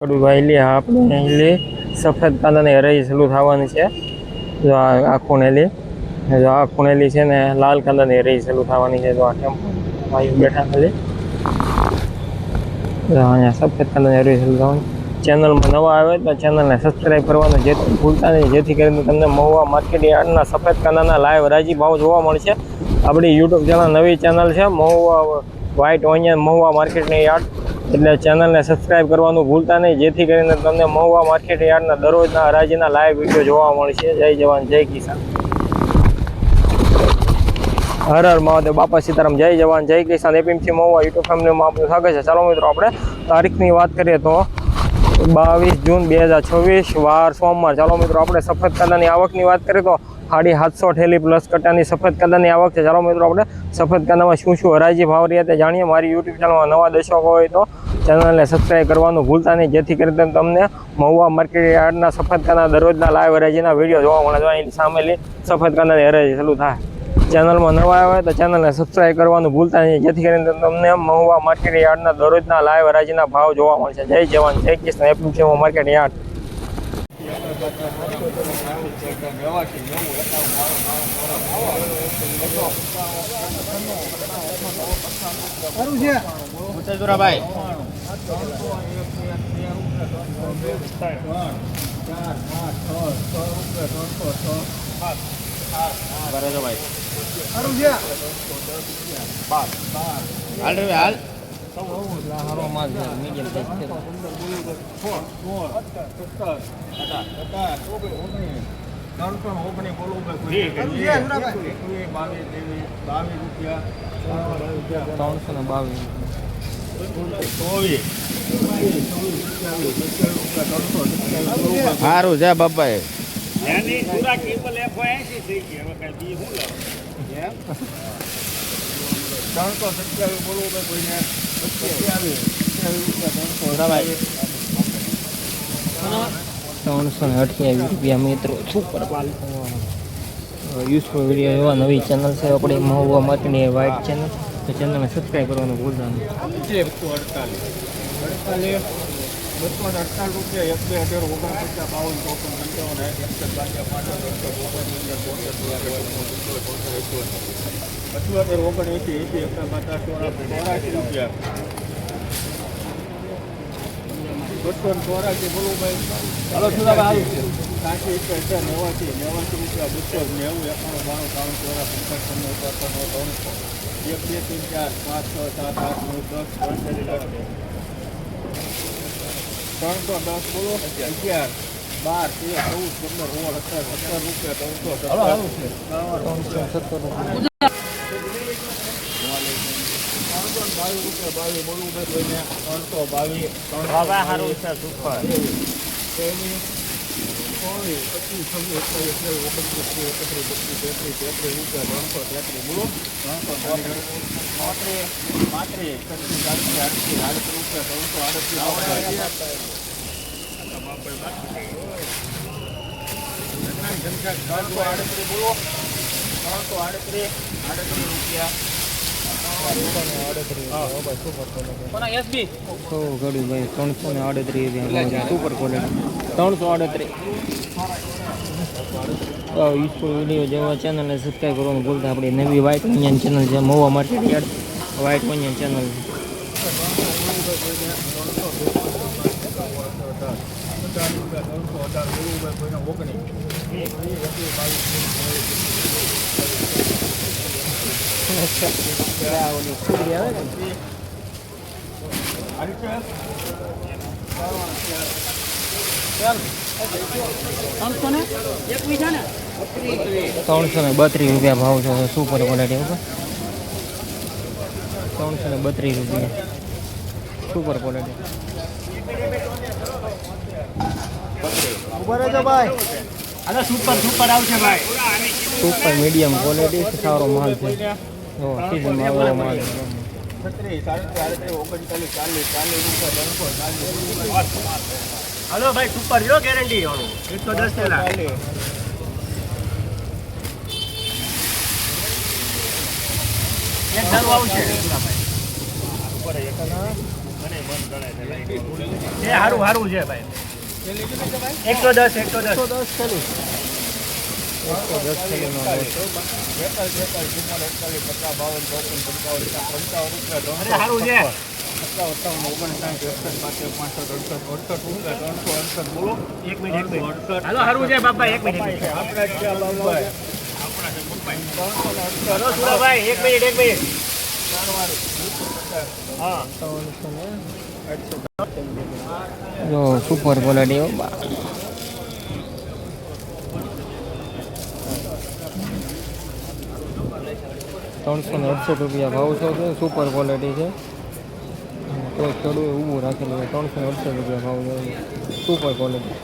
ભાઈ લે આપણે લે સફેદ કાંદાની હરાઈ ચાલુ થવાની છે. જો આ ખૂણેલી જો આ ખૂણેલી છે ને લાલ કાંદાની હરાઈ ચાલુ થવાની છે. જો આ ટેમ્પો ભાઈ બેઠા ખાલી અહીંયા સફેદ કાંદાની હરાઈ ચાલુ થવાની. ચેનલમાં નવા આવે તો ચેનલને સબસ્ક્રાઈબ કરવાનું જેથી ભૂલતા નહીં, જેથી કરીને તમને મહુવા માર્કેટ યાર્ડના સફેદ કાંદાના લાઈવ હરાજી ભાવ જોવા મળશે. આપણી યુટ્યુબ ચેનલ નવી ચેનલ છે મહુવા વ્હાઇટ ઓનિયન મહુવા માર્કેટની યાર્ડ, એટલે ચેનલને સબસ્ક્રાઈબ કરવાનું ભૂલતા નહીં, જેથી કરીને તમને મહુવા માર્કેટ યાર્ડના દરરોજના હરાજીના લાઈવ વિડીયો જોવા મળશે. જય જવાન જય કિસાન, હર હર મહાદેવ, બાપા સીતારામ, જય જવાન જય કિસાન. એપીએમસી મહુવા યુટ્યુબ ફેમિલીમાં આપણું સ્વાગત છે. ચાલો મિત્રો, આપણે તારીખની વાત કરીએ તો 22 જૂન 2026 વાર સોમવાર. ચાલો મિત્રો, આપણે સફેદ કાંદાની આવકની વાત કરીએ તો 750 ઠેલી પ્લસ કટ્ટાની સફેદ કાંદાની આવક છે. ચાલો મિત્રો, આપણે સફેદ કાંદામાં શું હરાજી ભાવ રહ્યા તે જાણીએ. મારી યુટ્યુબ ચેનલમાં નવા દર્શકો હોય તો ચેનલને સબસ્ક્રાઈબ કરવાનું ભૂલતા નહીં, જેથી કરીને તમને મહુવા માર્કેટ યાર્ડના સફેદ કાંદા દરરોજના લાઈવ હરાજીના વિડીયો જોવા મળે. તો અહીં સામેલી સફેદ કાંદાની હરાજી ચાલુ થાય. ચેનલમાં નવા આવે તો ચેનલને સબસ્ક્રાઈબ કરવાનું ભૂલતા નહીં, જેથી કરીને તમને મહુવા માર્કેટ યાર્ડના દરરોજના લાઈવ હરાજીના ભાવ જોવા મળશે. જય જવાન જય કિસાન, એપીએમસી માર્કેટ યાર્ડ. ભાઈ હાલ સારું છે બાપા. ₹328 મિત્રો સુપર યુઝફુલ વિડીયો એવા નવી ચેનલ છે આપણી મહુવા માર્કેટની વ્હાઇટ ચેનલ, તો ચેનલને સબસ્ક્રાઈબ કરવાનું ભૂલતા નહીં. હાલો સુધાભાઈ, 80 રૂપિયા 90 91 92 93 1 2 3 4 5 6 7 8 9 10 1 2 3 4 5 6 7 8 9 10 310 બોલો 11 12 13 14 15 16 17 રૂપિયા 322 બોલું ભાઈ 322 સારું છે super. Super quality 338 useful video જેવા ચેનલને સબસ્ક્રાઈબ કરવાનું ભૂલતા. આપણી નવી વ્હાઇટ ઓનિયન ચેનલ છે Mahuva market yard white onion channel. ₹332 ભાવ છે સુપર ક્વોલિટી ઉપર. ₹332 સુપર ક્વોલિટી. સુપર આવશે ભાઈ, સુપર મીડિયમ ક્વોલિટી સારો માલ છે. સીઝનમાં આવેલો માલ. 36 38 39 40 હાલો ભાઈ, સુપર જો ગેરંટી 110 થેલા. એક ધારું આવશે. ઉપર એક ના મને એ હારું હારું છે ભાઈ 110 અરે હારું છે એક મિનિટ હાલો હારું છે બાપા એક મિનિટ હાલો સુરાભાઈ એક મિનિટ હા જો સુપર ક્વોલિટી 368 રૂપિયા ભાવ છે. સુપર ક્વોલિટી છે. તો થોડું ઊભું રાખેલું છે. 368 રૂપિયા ભાવ છે. Super quality.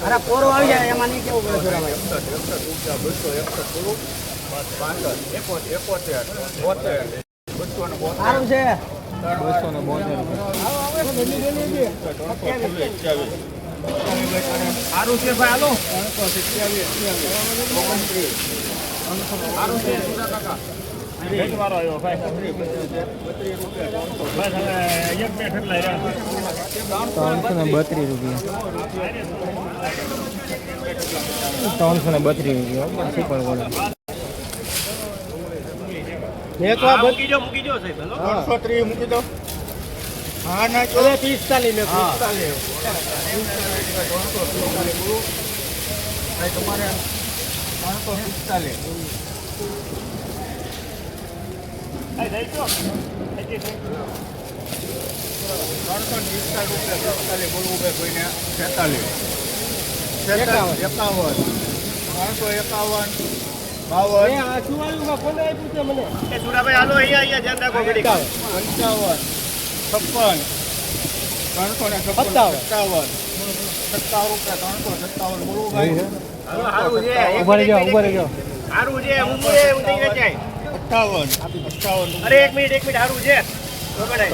અરે પોરો આવી જાય એમાં નહીં કેવું પડે સારું છે 272 સારું છે ભાઈ હાલો સારું છે વારો આવ્યો ભાઈ એક બે ઠેકલા રહ્યા 332 રૂપિયા 332 રૂપિયા સુપર ક્વોલિટી. મૂકી જો સાહેબ હેલો 330 મૂકી દો. હા ના 45 મેં તમારે 345. બોલવું ભાઈ કોઈને 46 51 351 52 એ સુરાભાઈ હાલો અહીંયા ધ્યાન રાખો ઘડી 55 56 356 57 રૂપિયા 357 બોલવું ભાઈ. હાલો હારું છે ઉભા રહી જાઓ. હારું છે હું થઈ જાય 58 અરે એક મિનિટ હારું છે બગડાય